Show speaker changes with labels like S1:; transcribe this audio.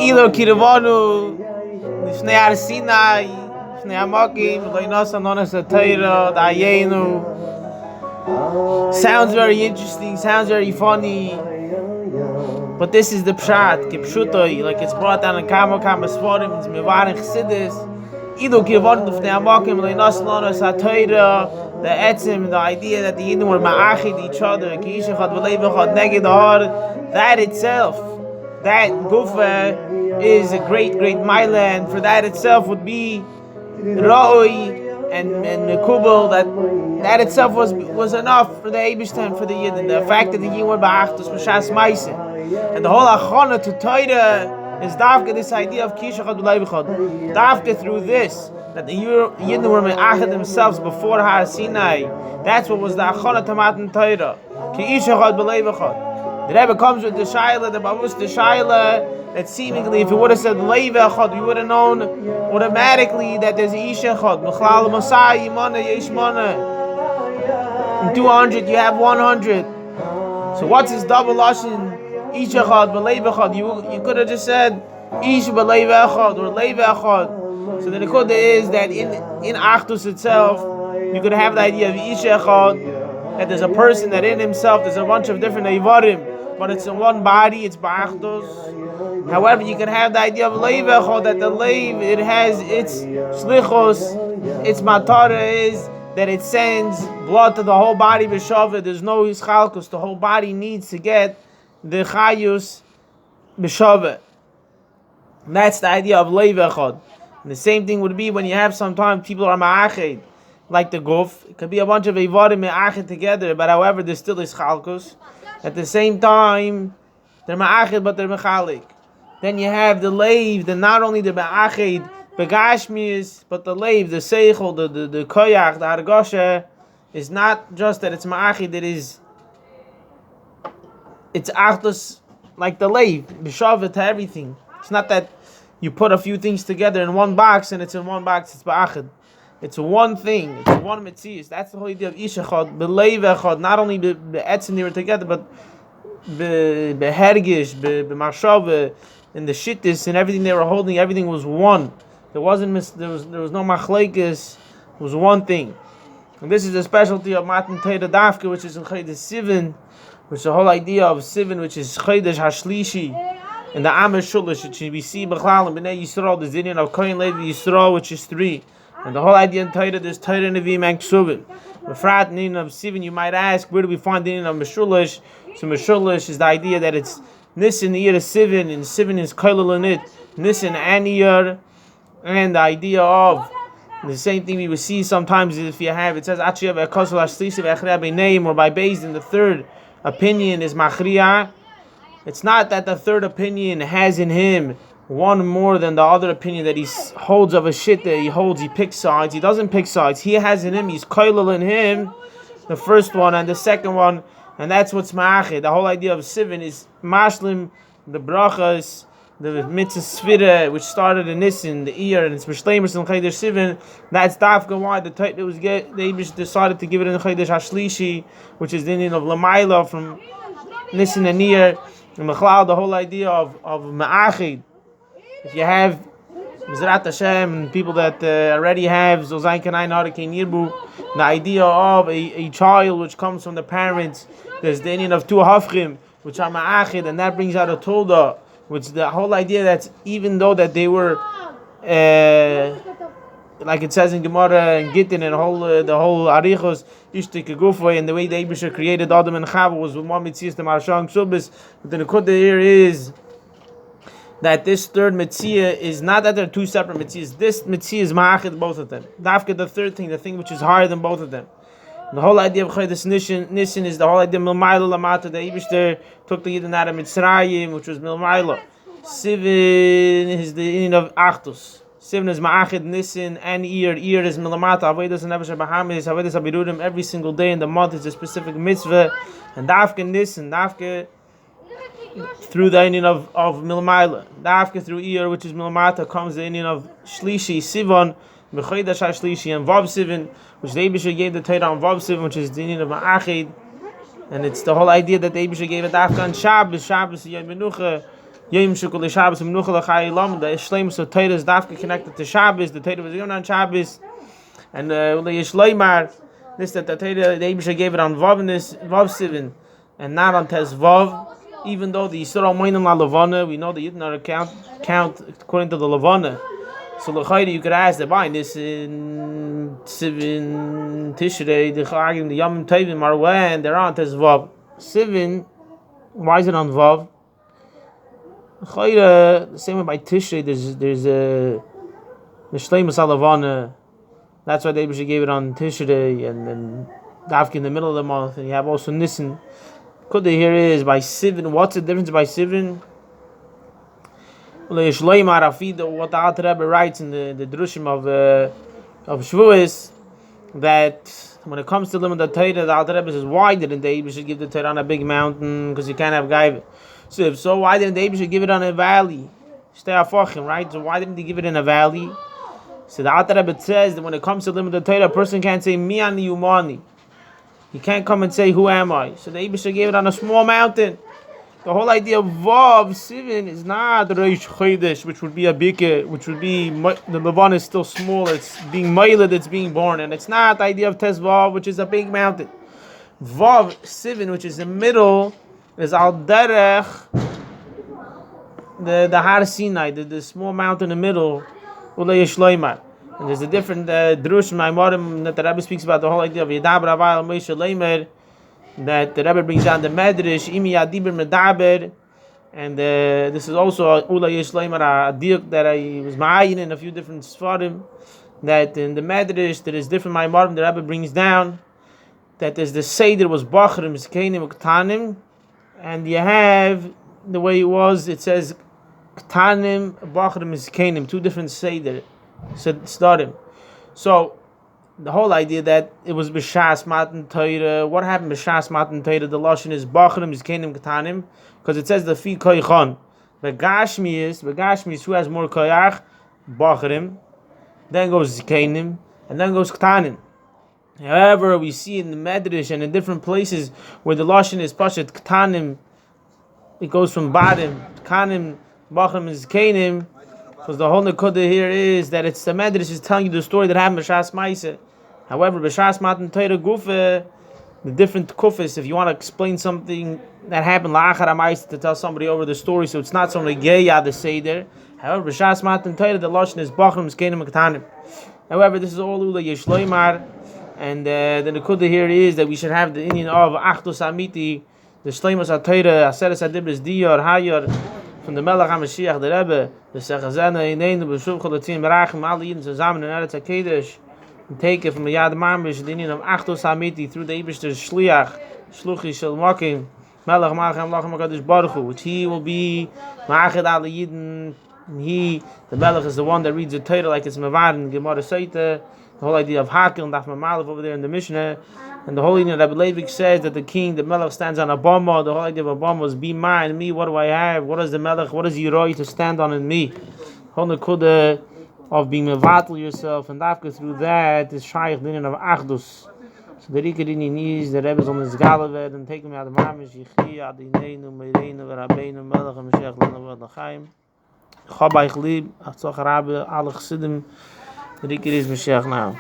S1: Ilo kirvanu לפני הר סיני, לפני המוקים, לא ינוסה נונס התורה, דיינו. Sounds very interesting, sounds very funny, but this is the pshat, kipshutoi, like it's brought down in Kama Svarim, it's mevar in Chassidus. Ido kirvanu לפני המוקים, לא ינוסה נונס התורה, the etzim, the idea that the Yidden were ma'achid each other, ki ish echad v'lei v'echad neged ha'ar, that itself, that gufa is a great mila, and for that itself would be ra'oi and mekubal, that itself was enough for the Eibishter, for the Yidden. The fact that the Yidden were ba'achdus b'shas ma'aseh, and the whole achana to Torah is dafka, this idea of ki ish echad v'lei v'echad, dafka through this, that the Yidden were me'achad themselves before Har Sinai. That's what was the achana to Matan Torah. Ki ish echad v'lei v'echad. The Rebbe comes with the Shaila, the Babus, the Shaila, that seemingly, if he would have said Lei v'echad, we would have known automatically that there's Ish echad. M'chlal Masai, Yimana, Yesh Mana. In 200, you have 100. So what's his double lashon? Ish echad, v'lei v'echad. You could have just said Ish v'lei v'echad, or Lei v'echad. So the nekuda is that in Achdus itself, you could have the idea of Ish echad, that there's a person that in himself, there's a bunch of different Eivarim, but it's in one body, it's Ba'achdus. However, you can have the idea of Leiv echad, that the Leiv, it has its Shlichos, its Matara is that it sends blood to the whole body b'shavah. There's no Yischalkus, the whole body needs to get the Chayus b'shavah. That's the idea of Leiv echad. And the same thing would be when you have sometimes people are ma'ached, like the guf. It could be a bunch of eivarim ma'ached together, but however, there still is chalkus. At the same time, they're ma'ached, but they're mechalik. Then you have the leiv, that not only the ma'ached, begashmius, but the leiv, the seichel, the koyach, the hargosha, is not just that it's ma'ached, it's achdus like the leiv, b'shavah to everything. It's not that you put a few things together in one box and it's in one box, it's ba'achad. It's one thing, it's one metzius. That's the whole idea of ish echad, b'leiv echad, not only the etzim they were together, but b'hergish, b'mashava, and the shittis, and everything they were holding, everything was one. There was no machlekes, it was one thing. And this is the specialty of Matan Torah Dafka, which is in Chodesh Sivan, which is the whole idea of Sivan, which is Chodesh Hashlishi, and the Amish Shulish, which we see B'chlal and B'nai Yisrael, the Zinyan of Kohen Levi Yisrael, which is 3. And the whole idea in Torah, there's Torah Nevi'im and Ksuvim. The Frat Nin of Sivan, you might ask, where do we find the Nin of Meshulish? So Meshulish is the idea that it's Nisan, the year of Sivan, and Sivan is Kailul in it, Nisan and Iyar, and the idea of the same thing we would see sometimes if you have, it says, Achiyav Ekosel Ashlisiv Echrea B'neim, or by Beis in the third opinion is Machriya. It's not that the third opinion has in him one more than the other opinion that he holds of a shit that he picks sides. He doesn't pick sides. He has in him, he's koilel in him, the first one and the second one, and that's what's ma'achid. The whole idea of Sivan is mashlim, the brachas, the mitzvah svira, which started in Nisan, the Iyar, and it's Mishleimers in Chodesh Sivan. That's dafka why the they decided to give it in Chodesh Hashlishi, which is the Indian of Lamaila from Nisan and Iyar. And Mechlal, the whole idea of Ma'achid. If you have Mizrat Hashem, people that already have Zozayin Kanai Narakin Yirbu, the idea of a child which comes from the parents, there's the Indian of 2 Hafchim, which are Ma'achid, and that brings out a Tolda, which the whole idea that even though that they were, like it says in Gemara and Gittin and the whole Arichos, Ishtik Gufay, and the way the Eibusha created Adam and Chava was with one Metzias, the Marashang Subis. But the Nekuda here is that this third Metzia is not that there are 2 separate Metzias. This Metzia is Ma'achid, both of them. Dafka, the third thing, the thing which is higher than both of them. And the whole idea of Chodesh Nisan is the whole idea of Milmayla Lamata. The Eibusha took the Yidden out of Mitzrayim, which was Milmayla. Sivan is the Indian of Achdus. Sivan is Ma'achid, Nisan, and Iyar. Iyar is Milamata, Avedas and Nefesh Bahamis, Avedas Abirudim. Every single day in the month is a specific mitzvah. And Dafka Nisan, Dafka through the Indian of Milamayla. Dafka through Iyar, which is Milamata, comes the Indian of Shlishi, Sivan, B'chodesh HaShlishi and Vav Sivan, which the Eibusher gave the Torah on Vav Sivan, which is the Indian of Ma'achid. And it's the whole idea that the Eibusher gave it after on Shabbos, Shabbos Yom Menucha, Yom Shukul Shabbos Menucha L'chai Lam. The Shleimus of Torah is dafka connected to Shabbos. The Torah was given on Shabbos, and Yishleimar, this that the Torah, the Eibusher gave it on Vav Sivan, and not on Tes Vav. Even though the Yisrael Moinim La Levana, we know the Yidden are count according to the Levana. So l'chayda you could ask that why this in Sivin Tishrei the Chagim the Yom Tovim are when they're on Tes Vav. Sivin, why is it on Vav? L'chayda the same way by Tishrei there's a Shleimus Alavana. That's why they gave it on Tishrei and Davki in the middle of the month, and you have also Nisan. Could here is by Sivin. What's the difference by Sivin? What the Alter Rebbe writes in the Drushim of Shavuos, that when it comes to limit the Torah, the Alter Rebbe says, why didn't the Eibusher give the Torah on a big mountain? Because you can't have Gaiva. So if so, why didn't the Eibusher give it on a valley? Right? So why didn't he give it in a valley? So the Alter Rebbe says that when it comes to limit the Torah, a person can't say Mi ani umani. He can't come and say, who am I? So the Eibusher gave it on a small mountain. The whole idea of Vav, Sivin, is not the Reish Chodesh, which would be a bike, which would be, the Levan is still small, it's being Mailed, it's being born. And it's not the idea of Tes Vav, which is a big mountain. Vav, Sivin, which is the middle, is Al Derech, the Har Sinai, the small mountain in the middle, Ulei Shloimar. And there's a different Drush Maimarim that the Rebbe speaks about the whole idea of Yedabra Avayel Moshe Leimer, that the Rebbe brings down the Medrash, Imi Adibir Medaber, and this is also Ula Yesh Leimer, a diuk that I was ma'ayin in a few different Sfarim, that in the Medrash there is different Maimarim the Rebbe brings down, that there's the Seder was Bachrim, Zkenim, Ktanim, and you have, the way it was, it says Ktanim, Bachrim, Zkenim, two different Seder. Starim. So the whole idea that it was b'shas matan Torah. What happened b'shas matan Torah? The lashon is bachrim is kenim ketanim, because it says the fi koychon. The gashmi is who has more koyach, bachrim. Then goes kenim, and then goes ketanim. However, we see in the Medrash and in different places where the lashon is pashat ketanim, it goes from badim ketanim, bachrim is kenim. Because the whole nekuda here is that it's the Medrash is telling you the story that happened b'shas ma'aseh. However, b'shas matan Torah gufa, the different kufis, if you want to explain something that happened la'achar ma'aseh to tell somebody over the story, so it's not somebody geya the seder. However, b'shas matan Torah the lashon is bachrim zkenim ketanim. However, this is all ula yesh loymar, and the nekuda here is that we should have the Indian of Achdus Amiti, the shleimus HaTorah, Aseres HaDibros Diyar Hayar, from the Melech HaMashiach, the Rebbe, the Sechazena, Ineinu, B'shuv Cholatzim, Berachim, all the Yidden, Zazamen, and Eretz HaKedesh, and take it from the Yad Marmish, the Indian of Achdus Hamiti, through the Eibishter's Shliach, Shluchi Shel Mokim, Melech Malchem Lachem HaKadosh Baruch Hu, which he will be Ma'achid al Yidden, and the Melech, is the one that reads the Torah like it's Mevar in Gemara Seita, the whole idea of Hakel, and Daf Mamalef over there in the Mishnah. And the whole idea that Rabbi Leivik says that the king, the Melech, stands on a bama. The whole idea of a bama is be mine, me. What do I have? What is the Melech? What is Yeroi to stand on in me? Whole nekuda of being mevatel yourself, and after through that is shaykh dinin of achdus. So the rikadini needs the Rebbe's on his galavet and take him out of mamish yichi adineinu meireinu v'rabbeinu Melech HaMashiach l'navad l'chaim. Chabay chlib, atzach rabbe al chassidim. The rikadini is Mashiach now.